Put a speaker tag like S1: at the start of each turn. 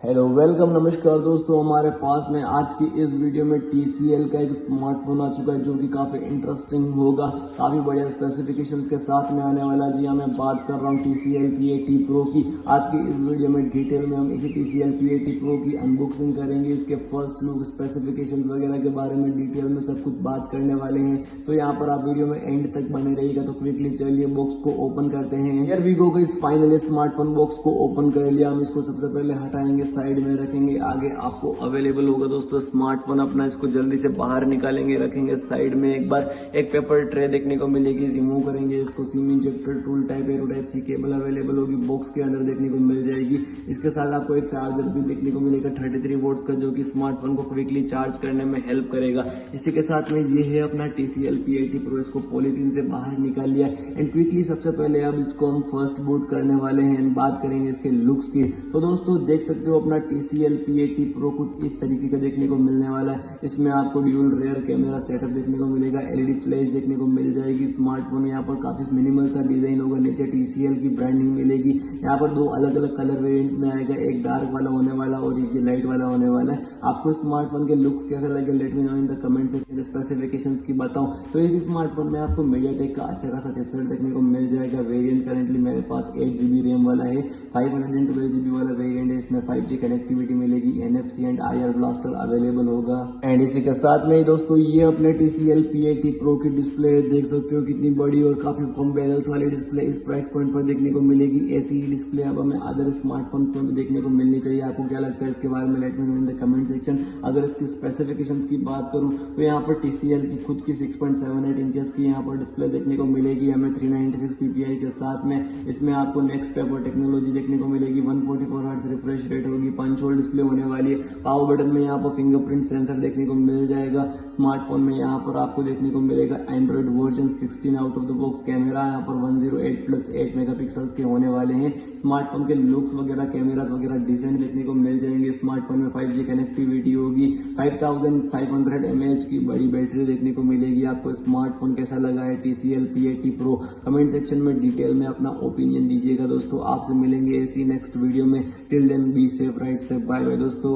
S1: Hello welcome नमस्कार दोस्तों, हमारे पास में आज की इस वीडियो में TCL का एक स्मार्टफोन आ चुका है जो कि काफ़ी इंटरेस्टिंग होगा, काफ़ी बढ़िया स्पेसिफिकेशंस के साथ में आने वाला। जी हाँ, मैं बात कर रहा हूँ TCL P80 Pro की। आज की इस वीडियो में डिटेल में हम इसी TCL P80 Pro की अनबॉक्सिंग करेंगे, इसके फर्स्ट लुक, स्पेसिफिकेशंस वगैरह के बारे में डिटेल में सब कुछ बात करने वाले हैं। तो यहाँ पर आप वीडियो में एंड तक बने रहिएगा। तो क्विकली चलिए बॉक्स को ओपन करते हैं। Here we go guys, finally smartphone box को ओपन कर लिया। हम इसको सबसे पहले हटाएंगे, साइड में रखेंगे। आगे आपको अवेलेबल होगा दोस्तों स्मार्टफोन अपना, इसको जल्दी से बाहर निकालेंगे, रखेंगे साइड में। एक बार एक पेपर ट्रे देखने को मिलेगी, रिमूव करेंगे इसको। SIM injector, tool type, arrow type C cable available होगी, बॉक्स के अंदर देखने को मिल जाएगी। इसके साथ आपको एक चार्जर भी देखने को मिलेगा 33 वोल्ट का, जो कि स्मार्टफोन को क्विकली चार्ज करने में हेल्प करेगा। इसी के साथ में ये है अपना TCL P80 Pro। इसको पॉलीथीन से बाहर निकाल लिया एंड क्विकली सबसे पहले अब इसको हम फर्स्ट बूट करने वाले हैं एंड बात करेंगे इसके लुक्स की। तो दोस्तों देख सकते हो अपना TCL P80 Pro कुछ इस तरीके का देखने को मिलने वाला है। इसमें आपको ड्यूल रेयर कैमरा सेटअप देखने को मिलेगा, LED फ्लैश देखने को मिल जाएगी। स्मार्टफोन में यहाँ पर काफी मिनिमल सा डिजाइन होगा, नीचे TCL की ब्रांडिंग मिलेगी। यहाँ पर दो अलग अलग कलर वेरिएंट्स में आएगा, एक डार्क वाला होने वाला और एक लाइट वाला होने वाला है। आपको स्मार्टफोन के लुक्स कैसे लगे let me know in the comment section. Specifications की बताऊं तो इस स्मार्टफोन में आपको मीडियाटेक का अच्छा खासा चिपसेट देखने को मिल जाएगा। वेरिएंट करंटली मेरे पास 8GB रैम वाला है, 512GB वाला वेरिएंट है। इसमें 5G कनेक्टिविटी मिलेगी, NFC and IR blaster available होगा। एंड इसी के साथ में दोस्तों ये अपने TCL P80 Pro की डिस्प्ले देख सकते हो कितनी बड़ी और काफी कम बैनल्स वाली डिस्प्ले इस प्राइस पॉइंट पर देखने को मिलेगी। ऐसी ही डिस्प्ले अब हमें अदर स्मार्टफोन में देखने को मिलनी चाहिए। आपको क्या लगता है इसके बारे में let me know in the comment section. अगर इसकी स्पेसिफिकेशंस की बात करूं तो यहाँ पर TCL की खुद की 6.78 इंचेस की यहाँ पर डिस्प्ले देखने को मिलेगी हमें 396 ppi के साथ में। इसमें आपको नेक्स्ट पेपर टेक्नोलॉजी देखने को मिलेगी, 144 हर्ट्ज रिफ्रेश रेट होगी, पंच होल डिस्प्ले होने वाली है। पावर बटन में यहाँ पर फिंगरप्रिंट सेंसर देखने को मिल जाएगा। स्मार्टफोन में यहाँ पर आपको देखने को मिलेगा Android version 16 out of the box. Camera यहाँ पर 108+8 मेगापिक्सल्स के होने वाले हैं। स्मार्टफोन के लुक्स वगैरह, कैमरास वगैरह डिसेंट देखने को मिल जाएंगे। स्मार्टफोन में 5G कनेक्टिविटी होगी, 5500 mAh की बड़ी बैटरी देखने को मिलेगी। आपको स्मार्टफोन कैसा लगा है TCL P80 Pro, comment section में डिटेल में अपना ओपिनियन दीजिएगा दोस्तों। आपसे मिलेंगे ऐसी नेक्स्ट वीडियो में। Till then be safe, right safe, bye bye दोस्तों।